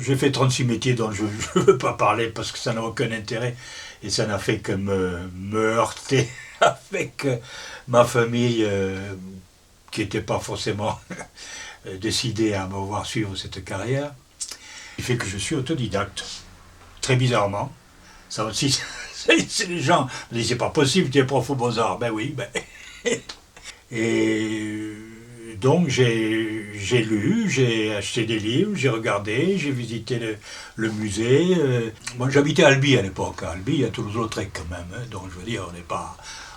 j'ai fait 36 métiers dont je ne veux pas parler parce que ça n'a aucun intérêt et ça n'a fait que me heurter avec ma famille qui n'était pas forcément décidée à me voir suivre cette carrière. Il fait que je suis autodidacte, très bizarrement. Ça aussi, c'est les gens me disent c'est pas possible, tu es prof aux Beaux-Arts. Ben oui, ben. Et donc j'ai lu, j'ai acheté des livres, j'ai regardé, j'ai visité le musée. Moi j'habitais à Albi à l'époque, à Albi, à Toulouse-Lautrec quand même. Hein, donc je veux dire,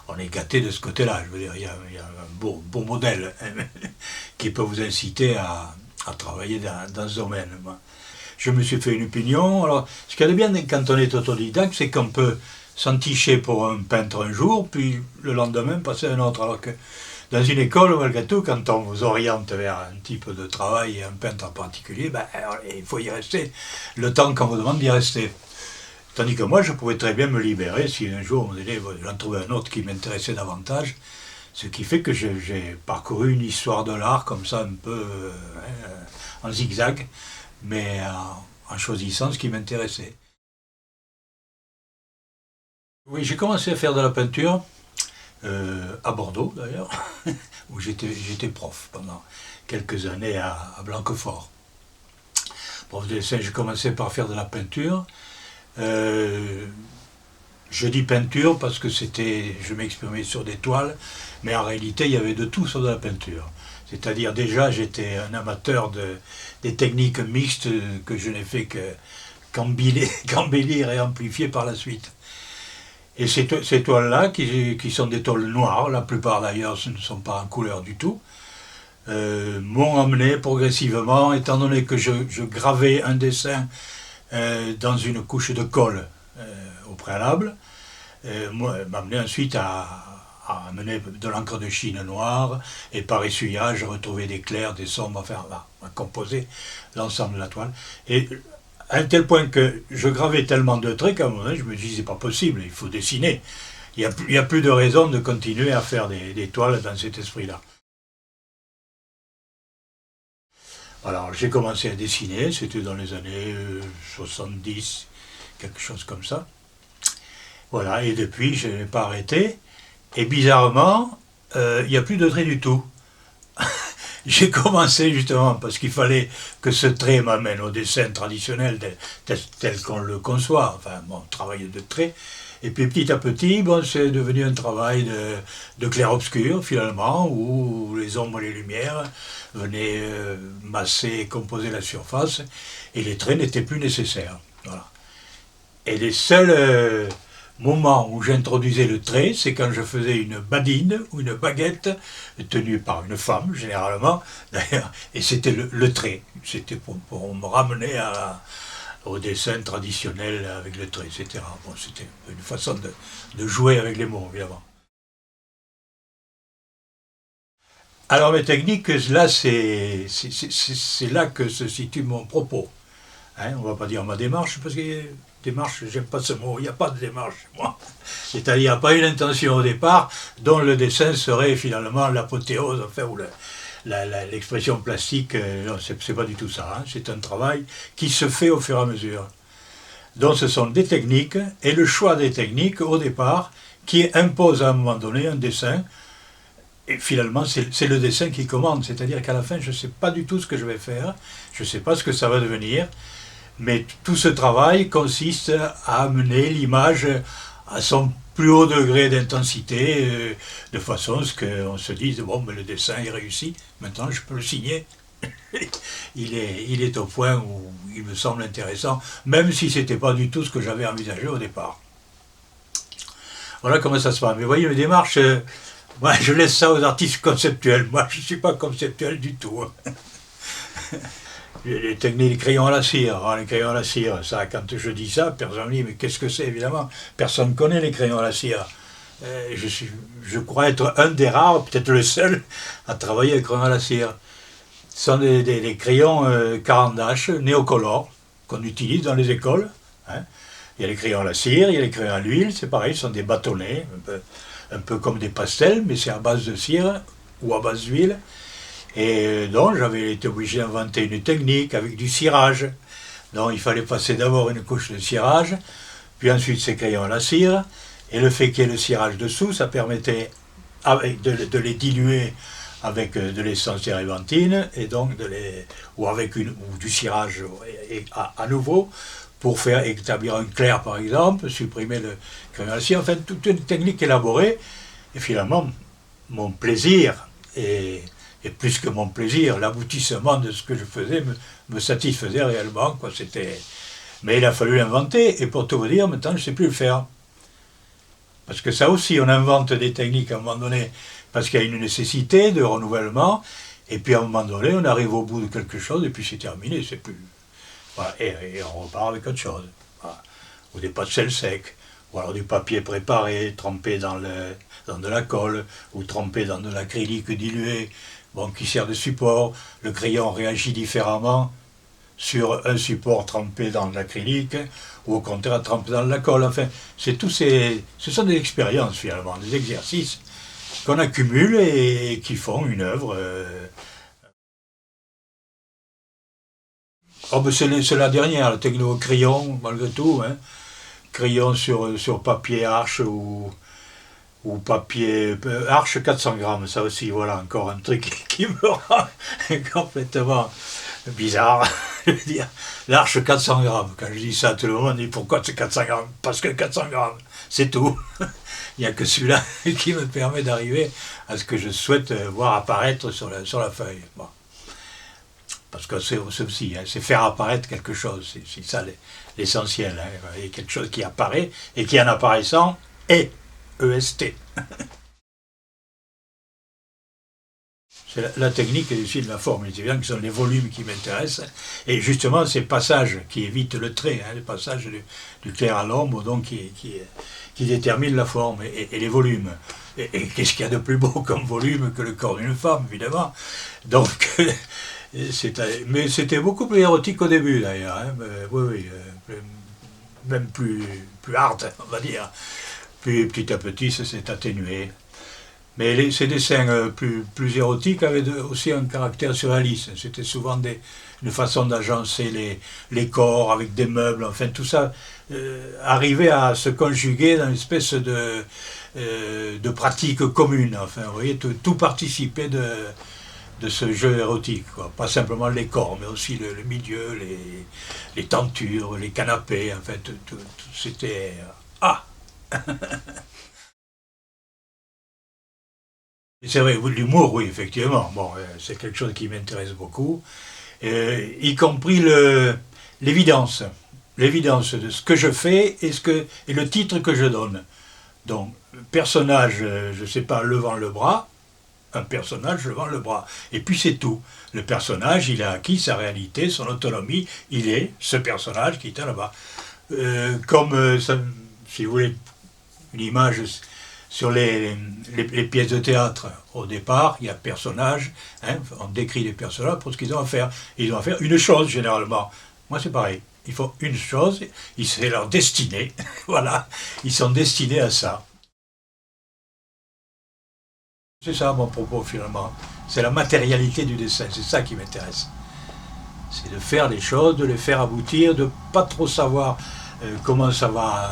on est gâté de ce côté-là. Je veux dire, il y a un beau modèle hein, qui peut vous inciter à travailler dans ce domaine. Moi. Je me suis fait une opinion. Alors, ce qu'il y a de bien quand on est autodidacte, c'est qu'on peut s'enticher pour un peintre un jour, puis le lendemain passer à un autre. Alors que dans une école, malgré tout, quand on vous oriente vers un type de travail et un peintre en particulier, ben, il faut y rester le temps qu'on vous demande d'y rester. Tandis que moi, je pouvais très bien me libérer si un jour, j'en trouvais un autre qui m'intéressait davantage. Ce qui fait que j'ai parcouru une histoire de l'art comme ça, un peu en zigzag, mais en choisissant ce qui m'intéressait. Oui, j'ai commencé à faire de la peinture, à Bordeaux d'ailleurs, où j'étais prof pendant quelques années à Blanquefort. Prof de dessin, j'ai commencé par faire de la peinture. Je dis peinture parce que je m'exprimais sur des toiles, mais en réalité il y avait de tout sur de la peinture. C'est-à-dire déjà j'étais un amateur des techniques mixtes que je n'ai fait qu'embellir et amplifier par la suite. Et ces toiles-là, qui sont des toiles noires, la plupart d'ailleurs ce ne sont pas en couleur du tout, m'ont amené progressivement, étant donné que je gravais un dessin dans une couche de colle au préalable, m'a amené ensuite à amener de l'encre de Chine noire et par essuyage retrouver des clairs, des sombres, enfin à composer l'ensemble de la toile. Et à un tel point que je gravais tellement de traits qu'à un moment donné je me disais c'est pas possible, il faut dessiner. Il n'y a plus de raison de continuer à faire des toiles dans cet esprit-là. Alors j'ai commencé à dessiner, c'était dans les années 70, quelque chose comme ça. Voilà, et depuis je n'ai pas arrêté. Et bizarrement, il n'y a plus de trait du tout. J'ai commencé justement parce qu'il fallait que ce trait m'amène au dessin traditionnel tel qu'on le conçoit, enfin mon travail de trait. Et puis petit à petit, bon, c'est devenu un travail de clair-obscur finalement, où les ombres et les lumières venaient masser et composer la surface, et les traits n'étaient plus nécessaires. Voilà. Et les seuls moment où j'introduisais le trait, c'est quand je faisais une badine ou une baguette tenue par une femme, généralement, d'ailleurs, et c'était le trait. C'était pour me ramener au dessin traditionnel avec le trait, etc. Bon, c'était une façon de jouer avec les mots, évidemment. Alors mes techniques, là, c'est là que se situe mon propos. Hein, on ne va pas dire ma démarche, parce que démarche, j'aime pas ce mot, il n'y a pas de démarche chez moi. C'est-à-dire, il n'y a pas une intention au départ dont le dessin serait finalement l'apothéose, enfin, ou l'expression plastique, non, c'est pas du tout ça. Hein. C'est un travail qui se fait au fur et à mesure. Donc ce sont des techniques, et le choix des techniques, au départ, qui impose à un moment donné un dessin, et finalement, c'est le dessin qui commande, c'est-à-dire qu'à la fin, je ne sais pas du tout ce que je vais faire, je ne sais pas ce que ça va devenir, mais tout ce travail consiste à amener l'image à son plus haut degré d'intensité, de façon à ce qu'on se dise, bon, mais le dessin est réussi, maintenant je peux le signer. il est au point où il me semble intéressant, même si ce n'était pas du tout ce que j'avais envisagé au départ. Voilà comment ça se passe. Mais vous voyez, mes démarches, moi, je laisse ça aux artistes conceptuels. Moi, je ne suis pas conceptuel du tout. Les techniques des crayons à la cire. Alors, les crayons à la cire, ça, quand je dis ça, personne me dit, mais qu'est-ce que c'est, évidemment. Personne ne connaît les crayons à la cire. Je crois être un des rares, peut-être le seul, à travailler avec crayons à la cire. Ce sont des crayons Caran d'Ache, néocolores, qu'on utilise dans les écoles. Hein. Il y a les crayons à la cire, il y a les crayons à l'huile, c'est pareil, ce sont des bâtonnets, un peu comme des pastels, mais c'est à base de cire ou à base d'huile. Et donc j'avais été obligé d'inventer une technique avec du cirage. Donc il fallait passer d'abord une couche de cirage, puis ensuite ces crayons à la cire, et le fait qu'il y ait le cirage dessous, ça permettait de les diluer avec de l'essence térébenthine, et donc ou avec ou du cirage à nouveau, pour faire établir un clair par exemple, supprimer le crayon à la cire, enfin toute une technique élaborée, et finalement mon plaisir, et plus que mon plaisir, l'aboutissement de ce que je faisais me satisfaisait réellement, quoi. Mais il a fallu l'inventer, et pour tout vous dire, maintenant je ne sais plus le faire. Parce que ça aussi, on invente des techniques à un moment donné, parce qu'il y a une nécessité de renouvellement, et puis à un moment donné, on arrive au bout de quelque chose, et puis c'est terminé, c'est plus... Voilà, et on repart avec autre chose. Voilà. Ou des pâtes sel sec, ou alors du papier préparé, trempé dans de la colle, ou trempé dans de l'acrylique dilué, bon, qui sert de support. Le crayon réagit différemment sur un support trempé dans de l'acrylique, ou au contraire trempé dans de la colle. Enfin, ce sont des expériences finalement, des exercices qu'on accumule et qui font une œuvre. Oh, ben c'est la dernière, le techno-crayon, malgré tout. Hein. Crayon sur papier arche ou papier arche 400 grammes, ça aussi, voilà, encore un truc qui me rend complètement bizarre. Je veux dire, l'arche 400 grammes, quand je dis ça, tout le monde dit pourquoi c'est 400 grammes? Parce que 400 grammes, c'est tout. Il n'y a que celui-là qui me permet d'arriver à ce que je souhaite voir apparaître sur la feuille. Bon. Parce que c'est aussi, hein, c'est faire apparaître quelque chose, c'est ça l'essentiel. Hein. Il y a quelque chose qui apparaît et qui en apparaissant est EST. C'est la technique et aussi de la forme, c'est bien que ce sont les volumes qui m'intéressent, et justement ces passages qui évitent le trait, hein, les passages du clair à l'ombre, donc qui déterminent la forme et les volumes. Et qu'est-ce qu'il y a de plus beau comme volume que le corps d'une femme, évidemment. Donc, mais c'était beaucoup plus érotique au début d'ailleurs, hein, oui, même plus hard, on va dire. Puis petit à petit, ça s'est atténué. Mais ces dessins plus érotiques avaient aussi un caractère surréaliste. C'était souvent une façon d'agencer les corps avec des meubles, enfin tout ça arrivait à se conjuguer dans une espèce de pratique commune. Enfin, vous voyez, tout participait de ce jeu érotique, quoi. Pas simplement les corps, mais aussi le milieu, les tentures, les canapés, enfin tout c'était... Ah. C'est vrai, l'humour, oui, effectivement. Bon, c'est quelque chose qui m'intéresse beaucoup, y compris l'évidence de ce que je fais et le titre que je donne. Donc, personnage, je ne sais pas, levant le bras, un personnage levant le bras. Et puis c'est tout. Le personnage, il a acquis sa réalité, son autonomie, il est ce personnage qui était là-bas. Si vous voulez, une image... Sur les pièces de théâtre, au départ, il y a personnages, hein, on décrit les personnages pour ce qu'ils ont à faire. Ils ont à faire une chose, généralement. Moi, c'est pareil. Ils font une chose, c'est leur destinée. Voilà, ils sont destinés à ça. C'est ça mon propos, finalement. C'est la matérialité du dessin, c'est ça qui m'intéresse. C'est de faire les choses, de les faire aboutir, de ne pas trop savoir comment ça va...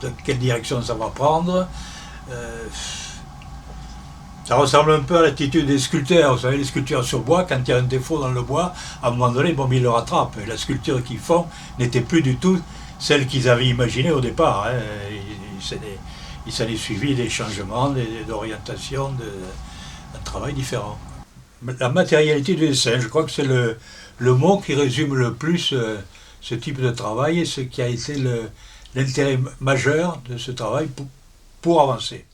de quelle direction ça va prendre. Ça ressemble un peu à l'attitude des sculpteurs. Vous savez, les sculptures sur bois, quand il y a un défaut dans le bois, à un moment donné, bon, ils le rattrapent. Et la sculpture qu'ils font n'était plus du tout celle qu'ils avaient imaginée au départ. Hein. Il s'en est suivi des changements, d'orientation, un travail différent. La matérialité du dessin, je crois que c'est le mot qui résume le plus ce type de travail et ce qui a été l'intérêt majeur de ce travail pour avancer.